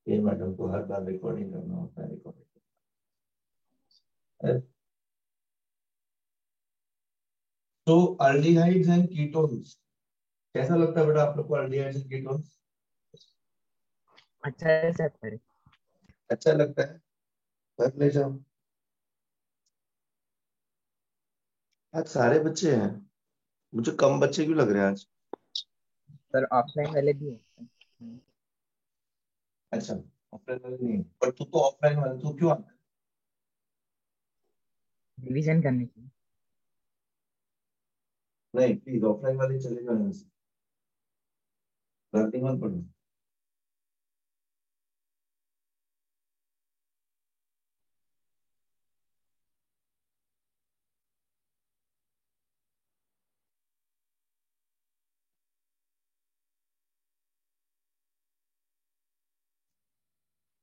ये मैडम को हर बार रिकॉर्डिंग करना होता है, रिकॉर्डिंग। तो अल्डिहाइड्स एंड कीटोन्स, कैसा लगता है बेटा आप लोग को अल्डिहाइड्स एंड कीटोन्स? अच्छा है सर। अच्छा लगता है, कर ले जाओ। आज सारे बच्चे हैं, मुझे कम बच्चे क्यों लग रहे हैं आज? सर ऑफलाइन वाले भी हैं। अच्छा, ऑफलाइन वाले नहीं, पर तू तो ऑफलाइन वाले, तू क्यों आता रिवीजन करने की। है? नहीं प्लीज, ऑफलाइन वाले चले जाओ यहाँ से, रात मत पढ़ो।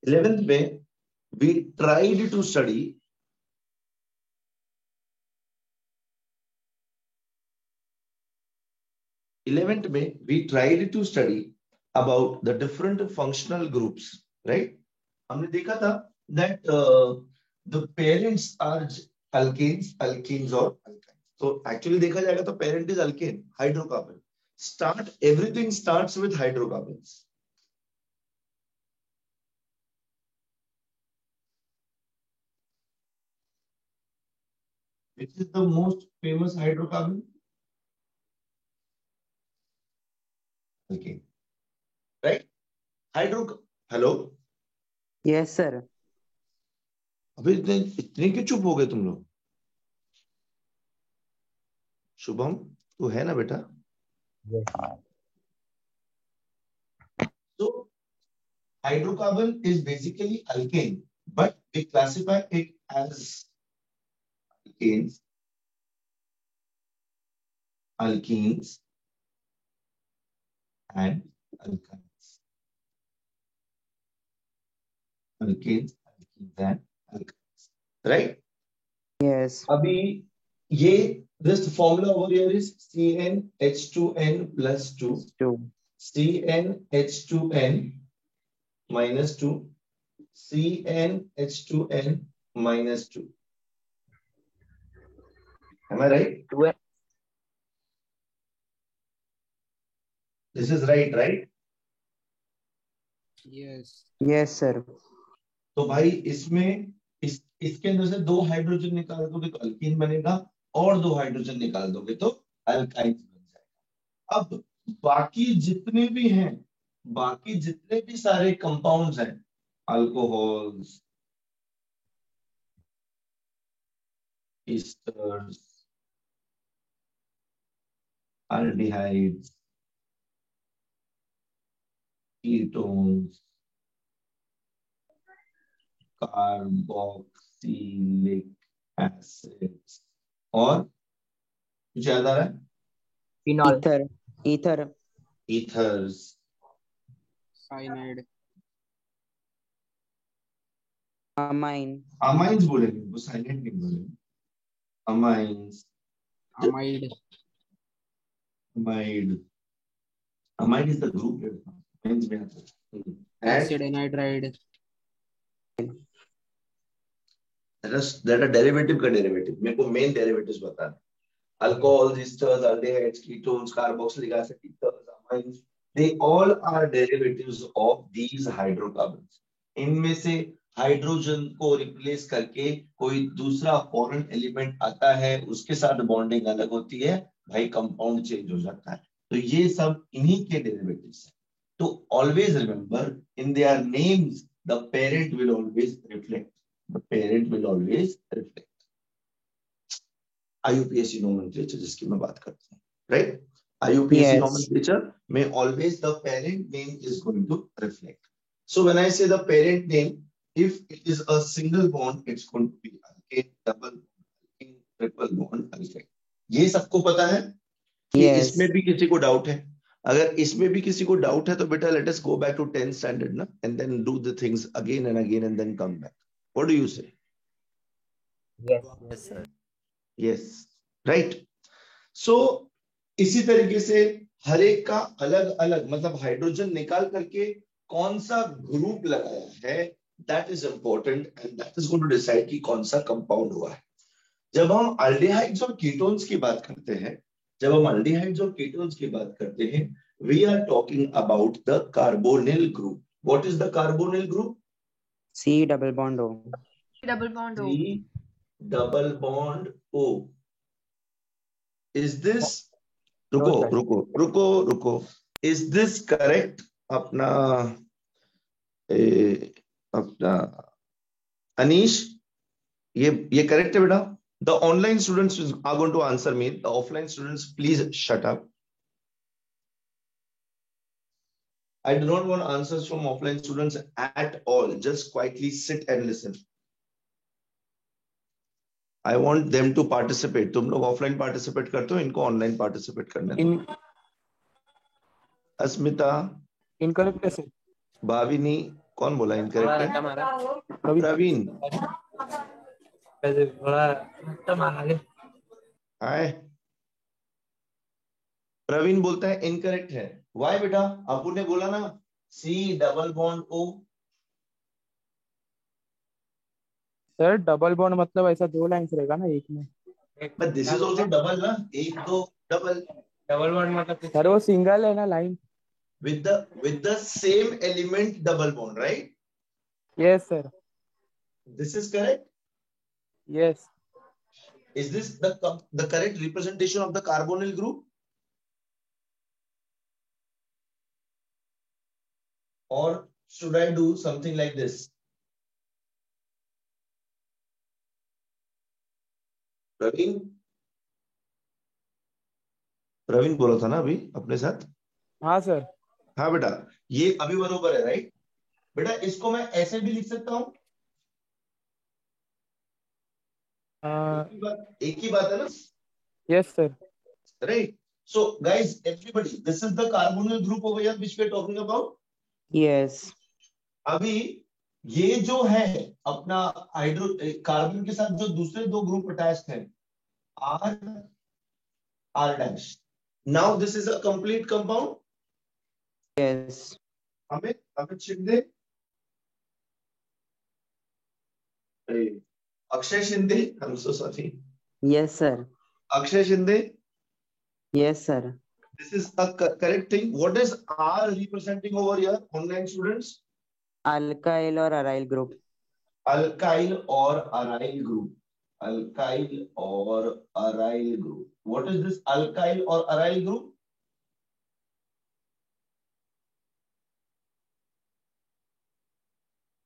11th में we tried to study 11th में we tried to study about the different functional groups, right? हमने देखा था that the parents are alkenes और alkynes. तो actually देखा जाएगा तो parent is alkane, hydrocarbon. Everything starts with hydrocarbons. Which is the most famous hydrocarbon? Alkane, right? Hello? Yes sir. अभी इतने क्यों चुप हो गए तुम लोग? शुभम, तू है ना बेटा? So hydrocarbon is basically alkane, but we classify it as alkanes, alkenes, and alkynes. Alkanes, alkenes, and alkynes. Right? Yes. अभी ये this formula over here is CnH2n plus 2, CnH2n minus 2, CnH2n minus 2. Am I right? This is right, right? Yes yes sir. तो भाई इसमें इसके अंदर से 2 hydrogen निकाल दोगे तो अल्कीन बनेगा, और 2 हाइड्रोजन निकाल दोगे तो अल्काइन बन जाएगा। अब बाकी जितने भी हैं, बाकी जितने भी सारे कंपाउंड्स हैं, alcohols, esters, aldehydes, ketones, carboxylic acids, और कुछ याद आ रहा है? Phenol, ether, ether, ethers, cyanide, amine, amines बोलेंगे, वो साइलेंट नहीं बोलेंगे। Amines, amide, amide, amide is the group, amines में आता है। Acid anhydride, that are derivative का derivative, मेरे को main derivatives बताना। alcohols, esters, aldehydes, ketones, carboxylic acid, ethers, amines, they all are derivatives of these hydrocarbons. इनमें से hydrogen को रिप्लेस करके कोई दूसरा फॉरेन एलिमेंट आता है, उसके साथ बॉन्डिंग अलग होती है, भाई कंपाउंड चेंज हो जाता है। तो ये सब इन्हीं के डेरिवेटिव्स हैं। तो always remember, in their names the parent will always reflect, the parent will always reflect. IUPAC nomenclature जिसकी मैं बात करता हूँ, right? IUPAC nomenclature में always the parent name is going to reflect. So when I say the parent name, if it is a single bond, it's going to be alkane, double bond, alkene, triple bond, alkane. ये सबको पता है कि इसमें भी किसी को doubt है? अगर इसमें भी किसी को डाउट है तो बेटा let us go back to 10th standard ना, and then do the things again and again and then come back. What do you say? yes sir, yes, right? So इसी तरीके से हर एक का अलग अलग, मतलब हाइड्रोजन निकाल करके कौन सा ग्रुप लगाया है, that is important and that is going to decide कि कौन सा कंपाउंड हुआ है। जब हम अल्डिहाइड्स और कीटोन्स की बात करते हैं, जब हम अल्डिहाइड्स और कीटोन्स की बात करते हैं, we are talking about the carbonyl group. What is the carbonyl group? C double bond O. Double bond O. C double bond O. Is this, रुको No, sir. रुको रुको रुको, is this correct? अपना अपना अनीश, ये करेक्ट है बेटा? The online students are going to answer me. The offline students, please shut up. I do not want answers from offline students at all. Just quietly sit and listen. I want them to participate. तुम लोग offline participate करते हो, इनको online participate करने दो. अस्मिता, incorrect है। भाविनी, कौन बोला इनकरेक्ट है? प्रवीण, हाय। प्रवीण बोलता है इनकरेक्ट है। वाई बेटा? अबू ने बोला ना C double bond O। Sir double bond मतलब ऐसा 2 लाइंस रहेगा ना एक में। But this is also double ना, एक दो डबल। डबल बॉन्ड मतलब सर वो सिंगल है ना line. with the same element double bond, right? Yes sir. This is correct. Yes. Is this the correct representation of the carbonyl group? Or should I do something like this? Praveen, Praveen बोला था ना अभी अपने साथ? हाँ sir. हाँ बेटा, ये अभी बरोबर है, राइट? बेटा इसको मैं ऐसे भी लिख सकता हूं। एक ही बात है ना? Yes sir. Right. So guys, everybody, this is the carbonyl group over here which we are talking about. Yes. अभी ये जो है अपना हाइड्रो कार्बन के साथ जो दूसरे दो ग्रुप अटैच्ड हैं, R R dash. Now this is a complete compound. Yes. Amit Shinde, Akshay Shinde, I'm so sorry. Yes sir. Akshay Shinde, Yes sir. this is a correct thing. What is R representing over here, online students? Alkyl or aryl group. Alkyl or aryl group. Alkyl or aryl group. What is this alkyl or aryl group?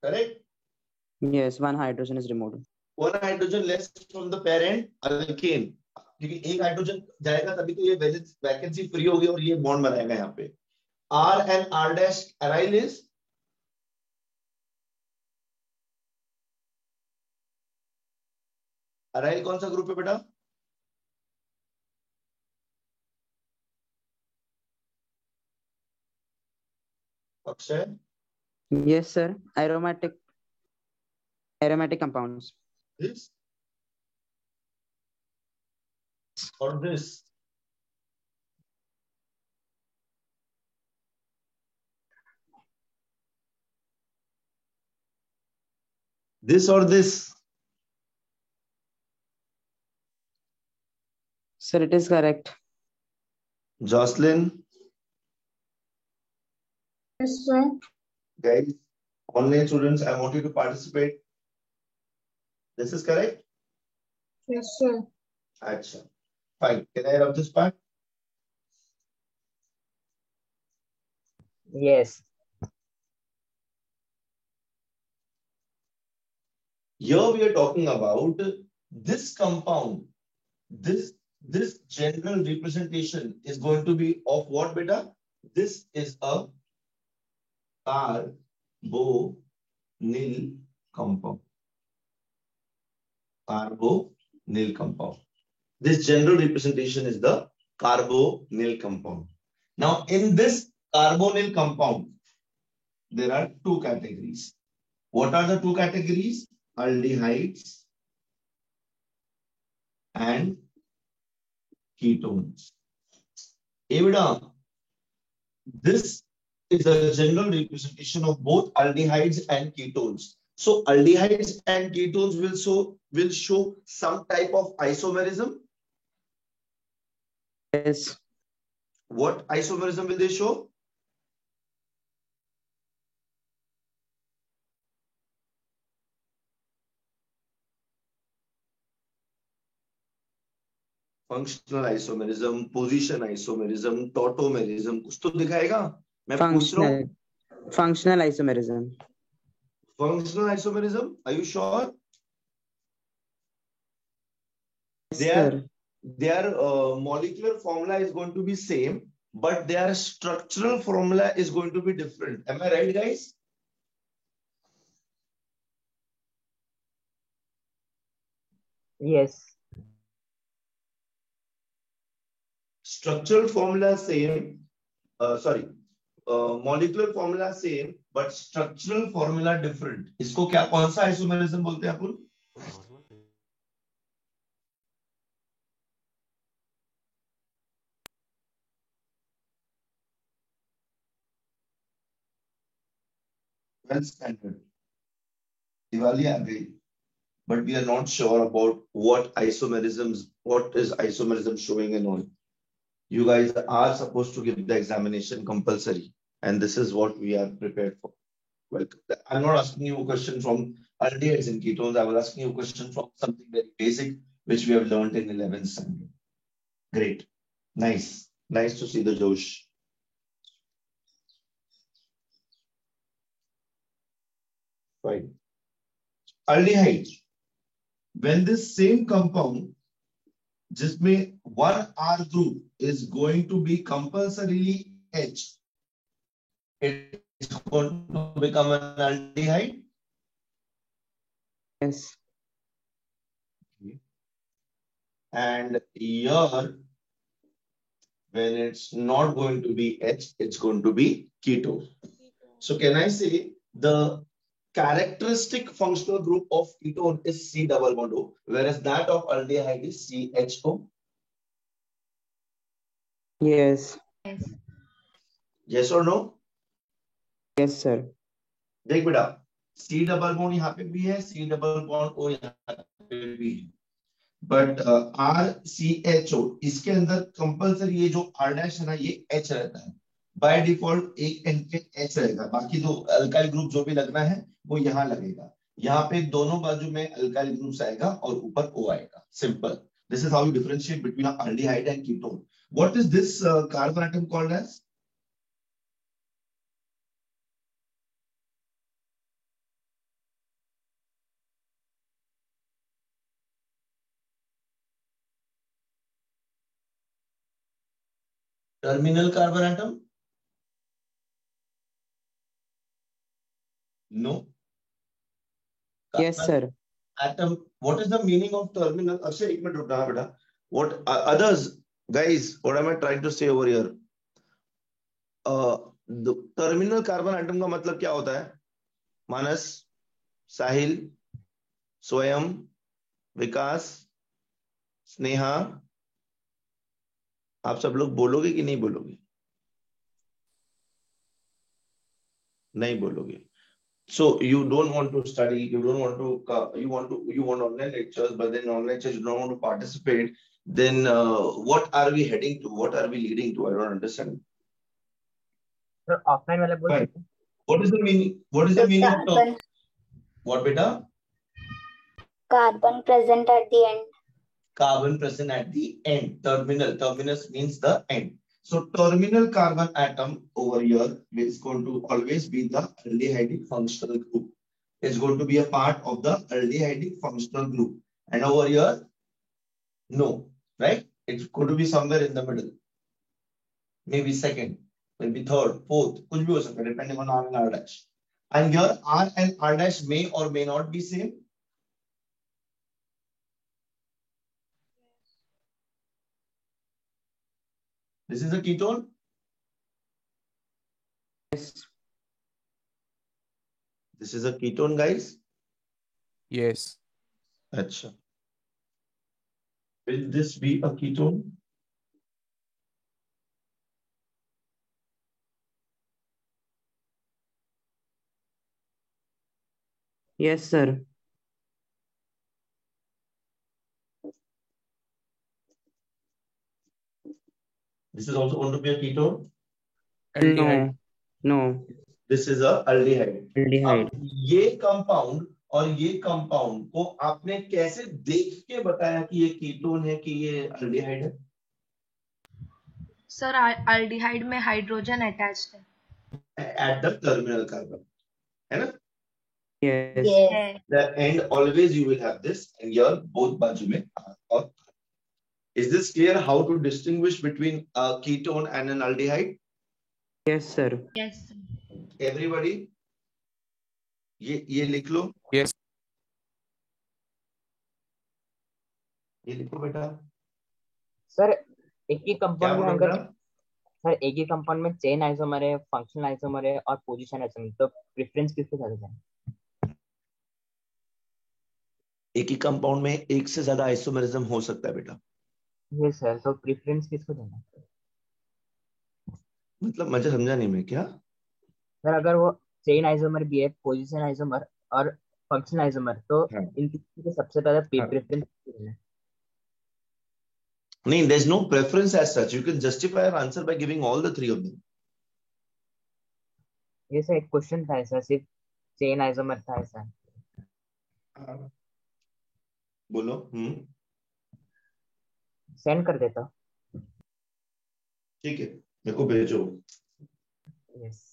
Correct? Yes, one hydrogen is removed. One hydrogen less from the parent alkane. क्योंकि एक hydrogen जाएगा तभी तो ये vacancy free होगी और ये bond बनाएगा यहाँ पे। R and R dash aryl is aryl कौन सा ग्रुप है बेटा? Akshay? Yes sir. Aromatic compounds. This or this? This or this? Sir, it is correct. Jocelyn? Yes, sir. Guys, online students, I want you to participate. This is correct? Yes, sir. Acha. Fine. Can I rub this part? Yes. Here we are talking about this compound. This general representation is going to be of what, beta? This is a carbonyl compound. Carbonyl compound. This general representation is the carbonyl compound. Now, in this carbonyl compound, there are two categories. What are the two categories? Aldehydes and ketones. Evida, this is a general representation of both aldehydes and ketones. So aldehydes and ketones will show some type of isomerism. Yes. What isomerism will they show? Functional isomerism, position isomerism, tautomerism, कुछ तो दिखाएगा. मैं पूछ रहा हूँ. Functional isomerism. Functional isomerism, are you sure? Yes, their molecular formula is going to be same, but their structural formula is going to be different. Am I right, guys? Yes. Structural formula same. Molecular formula same, but structural formula different. इसको क्या कौन सा isomerism बोलते हैं अपन? Well standard. Diwali आ गई, but we are not sure about what is isomerism showing and all. You guys are supposed to give the examination compulsory, and this is what we are prepared for. Well, I'm not asking you a question from aldehydes and ketones. I was asking you a question from something very basic, which we have learned in 11th standard. Great. Nice. Nice to see the Josh. Fine. Aldehyde. When this same compound, जिसमें one R group is going to be compulsorily H, it's going to become an aldehyde. Yes. And here, when it's not going to be H, it's going to be ketone. So can I say the characteristic functional group of ketone is C double bond O, whereas that of aldehyde is CHO? Yes. Yes or no? Yes, sir. देख बेटा, C double bond यहाँ पे भी है, C double bond O यहाँ पे भी है. But RCHO इसके अंदर कंपल्सरी ये जो R डैश है ना, ये H रहता है. बाय डिफॉल्ट एक एंड पे H रहेगा, बाकी दो अल्काइल ग्रुप जो भी लगना है वो यहाँ लगेगा. यहाँ पे दोनों बाजू में अल्काइल ग्रुप्स आएगा और ऊपर O आएगा. Simple. This is how you differentiate between aldehyde and ketone. What is this carbon atom called as? Terminal carbon atom? No. Yes, sir. Atom. What is the meaning of terminal? Akshay, एक minute रुकना बेटा. What others, guys? What am I trying to say over here? The terminal carbon atom का मतलब क्या होता है? मानस, साहिल, स्वयं, विकास, स्नेहा, आप सब लोग बोलोगे कि नहीं बोलोगे? नहीं बोलोगे. So you don't want to study, you want online lectures, but then online lectures you don't want to participate. Then what are we heading to? What are we leading to? I don't understand. Sir offline वाला बोल Fine. सकते हैं. What is the meaning? What is the meaning of term? What beta? Carbon present at the end. Carbon present at the end. Terminal. Terminus means the end. So terminal carbon atom over here is going to always be the aldehydic functional group. It's going to be a part of the aldehydic functional group. And over here, no, right? It's going to be somewhere in the middle. Maybe second, maybe third, fourth, कुछ भी हो सकता है, depending on R and R dash. And here R and R dash may or may not be same. This is a ketone. Yes. This is a ketone, guys. Yes. Achha. Will this be a ketone? Yes, sir. This is also going to be a ketone. aldehyde. No. This is a aldehyde. Aldehyde. अब ये compound और ये compound को आपने कैसे देख के बताया कि ये कीटोन है कि ये अल्डिहाइड है? सर अल्डिहाइड में हाइड्रोजन अटैच्ड है एट द टर्मिनल कार्बन, है ना? Yes. Yes. The end always you will have this and your both बाजू में R और is this clear how to distinguish between a ketone and an aldehyde? Yes, sir. Yes Everybody, ये लिख लो, Yes. ये लिखो बेटा। सर एक ही क्या कंपाउंड में बोल अगर रहा? सर एक ही कंपाउंड में चेन आइसोमर है, फंक्शनल आइसोमर है और पोजीशन आइसोमर, तो प्रेफरेंस किसको ज्यादा है? एक ही कंपाउंड में एक से ज्यादा आइसोमेरिज्म हो सकता है बेटा। ये सर, तो प्रेफरेंस किसको देना? मतलब मुझे समझा नहीं मैं क्या? सर अगर वो चेन आइसोमर भी है, पोजीशन आइसोमर और फंक्शनल आइसोमर, तो हाँ। इन तीनों के सबसे पहले हाँ। प्रेफरेंस किसको देना? नहीं, there is no preference as such. You can justify your answer by giving all the three of them. ये सर एक क्वेश्चन था ऐसा, सिर्फ चेन आइसोमर था ऐसा। बोलो। सेंड कर देता। ठीक है, मेरे को भेजो। Yes.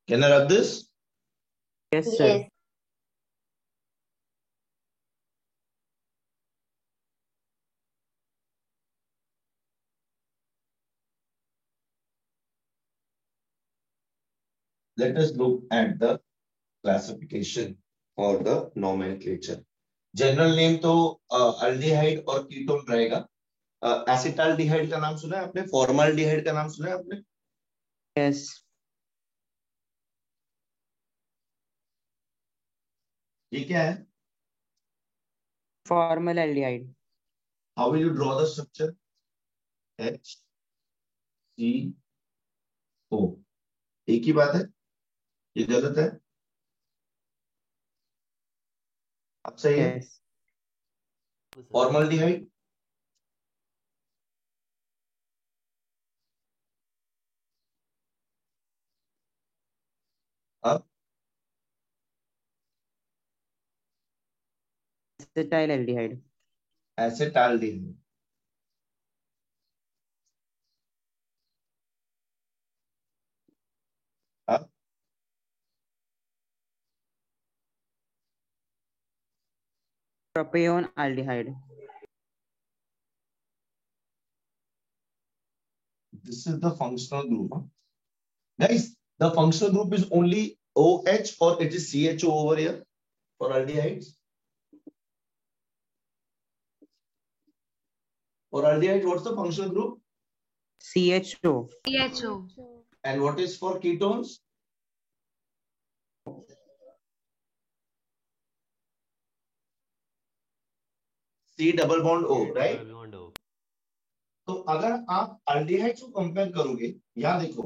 Can I rub this? Yes, sir. Yes. Let us look at the classification or the nomenclature. General name तो अल्डिहाइड और कीटोन रहेगा। एसिटाल्डिहाइड का नाम सुना है आपने? फॉर्माल्डिहाइड का नाम सुना है आपने? Yes. ये क्या है? Formaldehyde. How will you draw the structure? H C O. एक ही बात है, ये गलत है, अब सही है। Yes. फॉर्माल्डिहाइड अब Acetaldehyde. एसिटाल्डिहाइड अब Propionaldehyde. this is the functional group, huh? Guys, the functional group is only OH or it is CHO over here for aldehydes? For aldehyde, what's the functional group? CHO. CHO And what is for ketones? C double bond O, right? तो अगर आप aldehydes को compare करोगे, यहाँ देखो,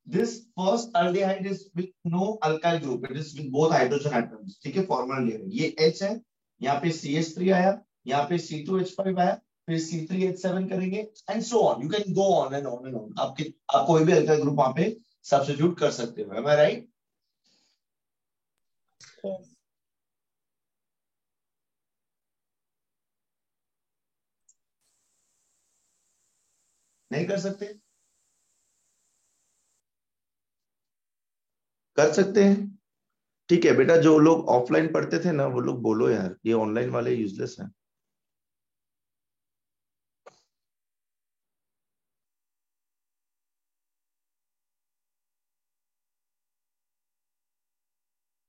this first aldehyde is with no alkyl group, it is with both hydrogen atoms, ठीक है? formaldehyde, ये H है, यहाँ पे CH3 आया, यहाँ पे C2H5 आया, फिर C3H7 करेंगे, and so on. You can go on and on and on. आप कोई भी alkyl group वहां पे सब्स्टिट्यूट कर सकते हो, am I right? Yes. नहीं कर सकते? कर सकते हैं। ठीक है बेटा, जो लोग ऑफलाइन पढ़ते थे ना वो लोग बोलो यार, ये ऑनलाइन वाले यूजलेस हैं।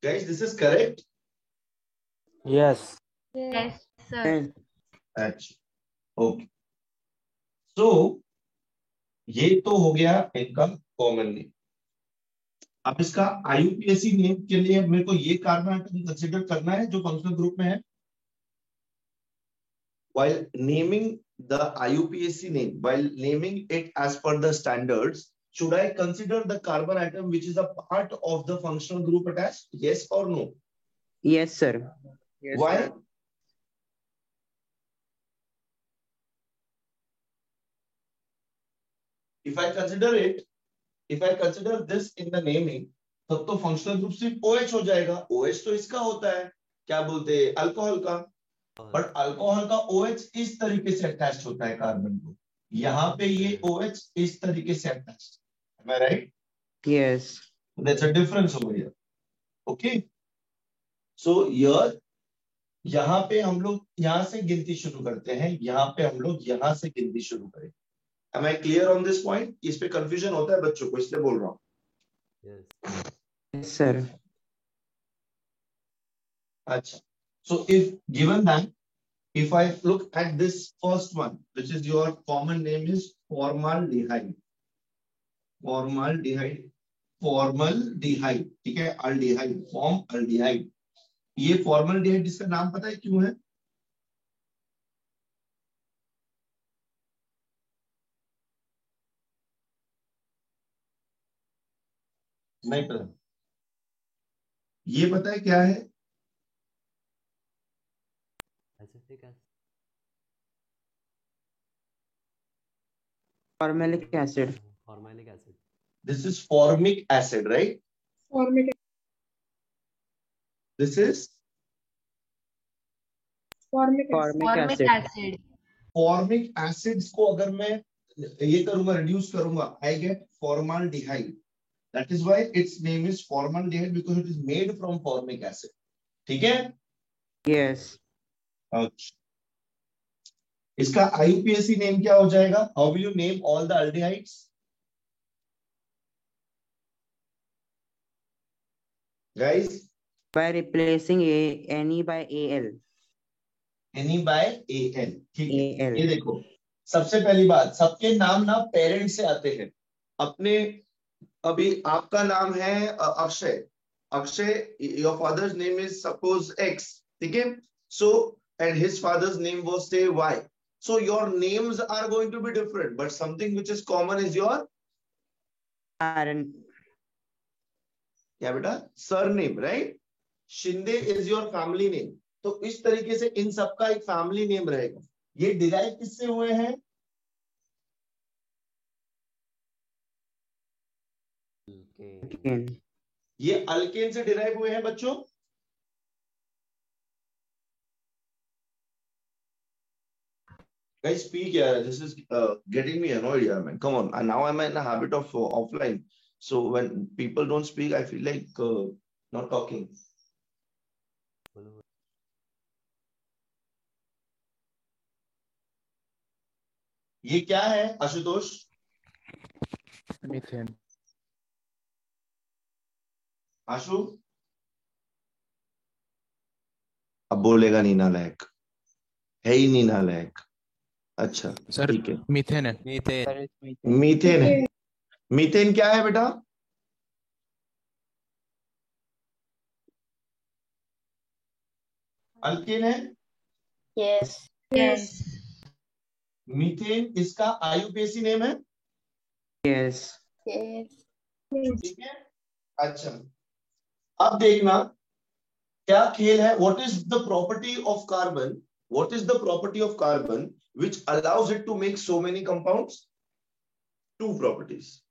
Guys, this is correct? Yes. Yes sir Yes. अच्छा, ओके। सो ये तो हो गया इनका कॉमन नेम। अब इसका आईयूपीएसी नेम के लिए मेरे को ये कार्बन आइटम कंसिडर करना है जो फंक्शनल ग्रुप में है. While naming the IUPAC name, while naming it as per the standards, should I consider the carbon atom which is a part of the functional group attached? Yes or no? Yes, sir. Yes, Why? sir. If I consider this in the naming, तब तो functional group सिर्फ OH हो जाएगा. OH तो इसका होता है, क्या बोलते हैं, अल्कोहल का. बट अल्कोहल का OH इस तरीके से अटैच होता है कार्बन को. यहाँ पे ये OH इस तरीके से attach. Am I right? Yes. That's a difference over here. Okay. So here, यहाँ पे हम लोग यहाँ से गिनती शुरू करते हैं. यहाँ पे हम लोग यहाँ से गिनती शुरू करें. Am I clear on this point? इस पे confusion होता है बच्चों को, इसलिए बोल रहा हूँ. Yes, sir. अच्छा. So if given that, if I look at this first one, which is your common name is formaldehyde. Formaldehyde. Formaldehyde. ठीक है, aldehyde. Formaldehyde. ये formaldehyde इसका नाम पता है क्यों है? नहीं पता. ये पता है क्या है? Formalic acid. This is formic acid, right? This is Formic Formic acid. acid. formic acids को अगर मैं ये करूंगा, reduce करूंगा, I get formaldehyde. That is why its name is formaldehyde, because it is made from formic acid. ठीक है? Yes. अच्छा. इसका IUPAC नेम क्या हो जाएगा? How will you name all the aldehydes? Guys, By replacing Any by Al. Any by AL. ठीक है. AL. ये देखो, सबसे पहली बात, सबके नाम ना पेरेंट से आते हैं. अपने अभी आपका नाम है Akshay. Akshay, your father's name is suppose X. ठीक है? So and his father's name was say Y. So your names are going to be different, but something which is common is your Iron. क्या बेटा? Surname, right? Shinde is your family name. तो इस तरीके से इन सबका एक फैमिली नेम रहेगा. ये डिराइव किससे हुए हैं? Alkane. ये अल्केन से डिराइव हुए हैं बच्चों. Guys, speak, yeah. This is getting me annoyed, yeah, man. Come on. And now I'm in a habit of offline. So when people don't speak, I feel like not talking. ये क्या है Ashutosh? Methane. आशु अब बोलेगा नहीं, नालायक है ही नहीं, नालायक. अच्छा सर ठीक है. मीथेन है. Sir, it's methane. मीथेन है. मीथेन क्या है बेटा? अल्केन है. Yes. Yes. मीथेन इसका आईयूपीएसी नेम है. Yes. Yes. ठीक है. अच्छा, अब देखना क्या खेल है. What is the property of carbon? What is the property of carbon which allows it to make so many compounds? Two properties.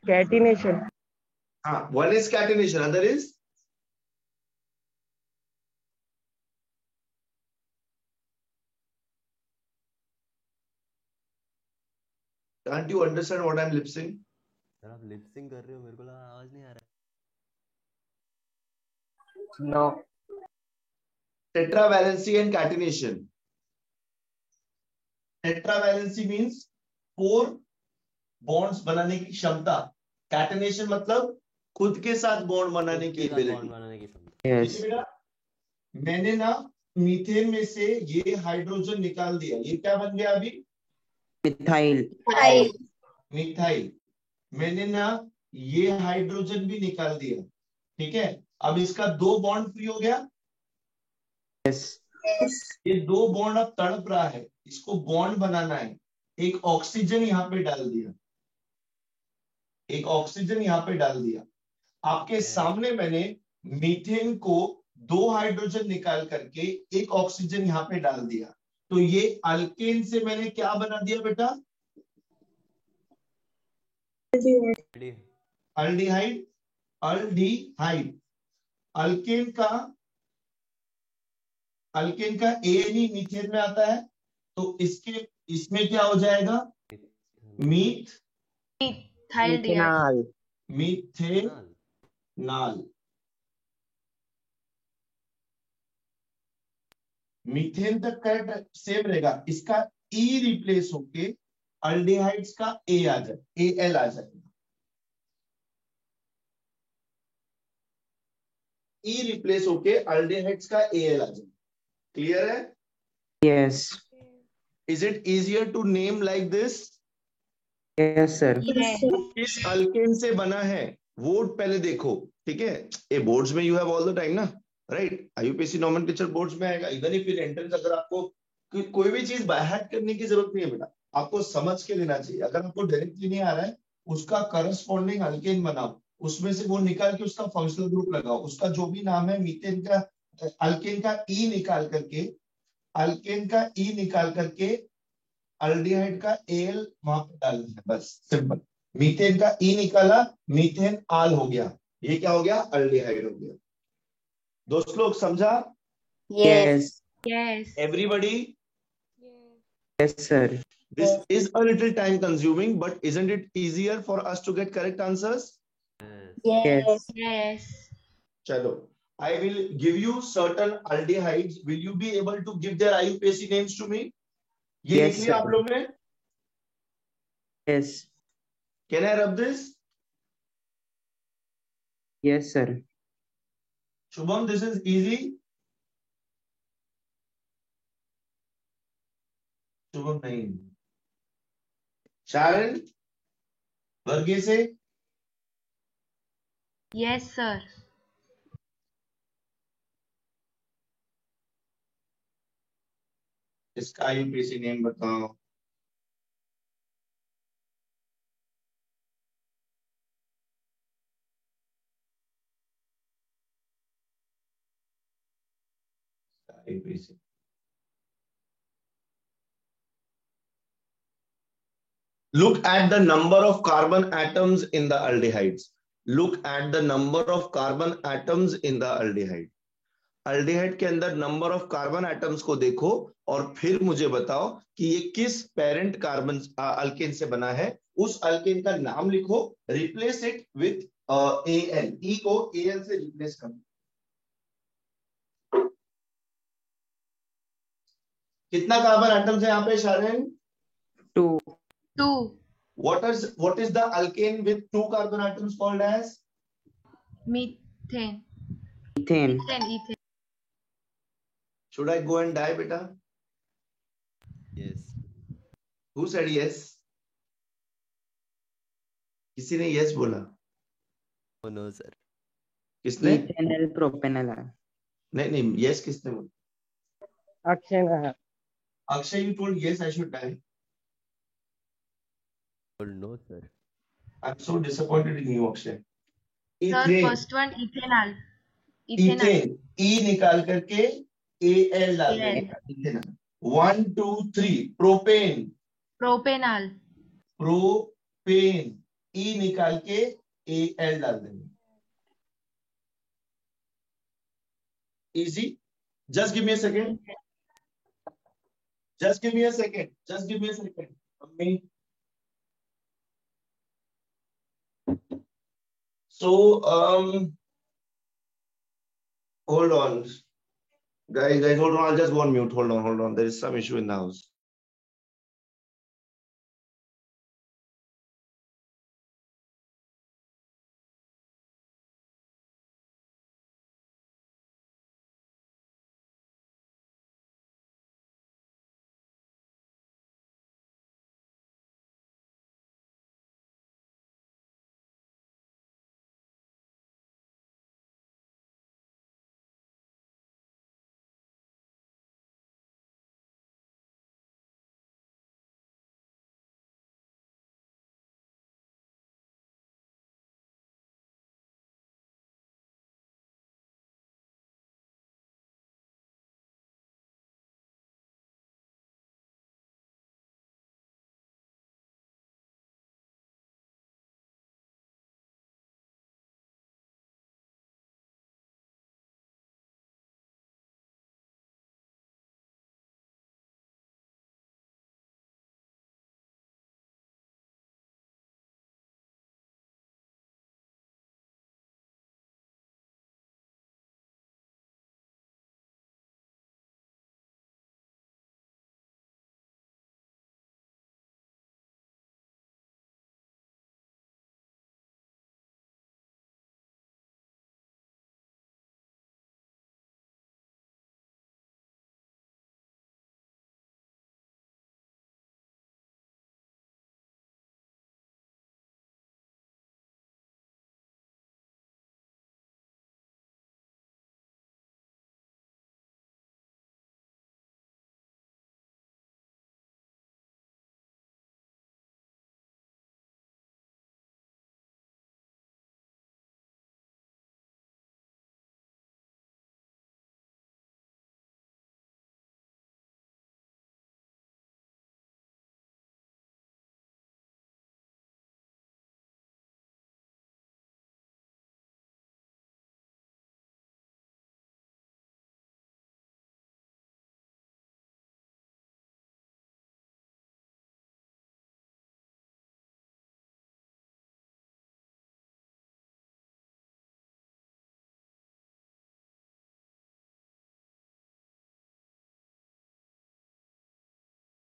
Catenation. One is catenation, other is can't you understand what I'm lip sync? Sir आप lip sync कर रहे हो, मेरे को लगा आवाज नहीं आ रहा No. Tetravalency and catenation. Tetravalency means 4 bonds बनाने की क्षमता. Catenation मतलब खुद के साथ बॉन्ड बनाने की एबिलिटी. Yes. मैंने ना मीथेन में से ये हाइड्रोजन निकाल दिया. ये क्या बन गया अभी? मिथाइल। Ethyl. मिथाइल। मैंने ना ये हाइड्रोजन भी निकाल दिया, ठीक है। अब इसका 2 बॉन्ड फ्री हो गया। यस। Yes. ये 2 बॉन्ड अब तड़प रहा है, इसको बॉन्ड बनाना है। एक ऑक्सीजन यहाँ पे डाल दिया, एक ऑक्सीजन यहाँ पे डाल दिया। आपके सामने मैंने मीथेन को 2 हाइड्रोजन निकाल करके एक ऑक्सीजन यहाँ पे डाल दिया। तो ये अल्केन से मैंने क्या बना दिया बेटा? अल्डिहाइड। अल्डिहाइड। अल्केन का एएनई मीथेन में आता है, तो इसमें क्या हो जाएगा? मिथाइल मीथेनाल। मीथेन तक करेक्ट सेम रहेगा, इसका ई रिप्लेस होके अल्डिहाइड्स का ए आ जाए, एल आ जाएगा। ई रिप्लेस होके अल्डिहाइड्स का एल आ जाए। क्लियर है? Yes. Is it easier to name like this? Yes sir. किस अल्केन से बना है वो पहले देखो, ठीक है। ये बोर्ड्स में you have all the time ना, राइट? आईयूपीएसी नॉमेनक्लेचर बोर्ड्स में आएगा। इवन इफ एंट्रेंस, अगर आपको कोई भी चीज बाय हार्ट करने की जरूरत नहीं है बेटा, आपको समझ के लेना चाहिए। अगर आपको डायरेक्टली नहीं आ रहा है, उसका करस्पॉन्डिंग अल्केन बनाओ, उसमें से वो निकाल के उसका फंक्शनल ग्रुप लगाओ, उसका जो भी नाम है मीथेन का, अल्केन का ई निकाल करके, अल्केन का ई निकाल करके अल्डिहाइड का एल वहां पर डालना है, बस सिंपल। मीथेन का ई निकाला, मीथेन आल हो गया, ये क्या हो गया? अल्डिहाइड हो गया। दोस्त लोग समझा? Yes. Yes. Everybody? Yes sir. This is a little time consuming, but isn't it easier for us to get correct answers? Yes. Yes. चलो, I will give you certain aldehydes. Will you be able to give their IUPAC names to me? ये Yes, लिख लिया sir. आप लोग ने? Yes. Can I rub this? Yes sir. Shubham, this is easy. Shubham नहीं। Sharon, वर्गीय से? Yes, sir. इसका आईयूपीएसी नेम बताओ। IUPAC look at the number of carbon atoms in the aldehydes. Look at the number of carbon atoms in the aldehyde. Aldehyde के अंदर number of carbon atoms को देखो और फिर मुझे बताओ कि ये किस पेरेंट कार्बन अल्केन से बना है। उस अल्केन का नाम लिखो, रिप्लेस इट विथ एल, ई को एल से रिप्लेस करो। कितना कार्बन एटम्स है यहाँ पे शारन? 2. 2. What is the alkane with 2 carbon atoms called as? Methane. Ethane. Ethane. Should I go and die, beta? Yes. Who said yes? किसी ने yes बोला? Oh no sir. किसने? Ethanol propanol. नहीं, yes किसने बोला? अक्षय ने। Akshay, you told yes I should die. Oh no sir. I'm so disappointed in you, Akshay. Sir, first one ethanol. Ethane, E निकाल करके AL डाल देंगे। Ethanol. 1 2 3 propane. Propanol. Propane, E निकाल के AL डाल देंगे। Easy. Just give me a second. Just give me a second. Just give me a second. Mummy. So, hold on. Guys, hold on. I'll just go on mute. Hold on. There is some issue in the house.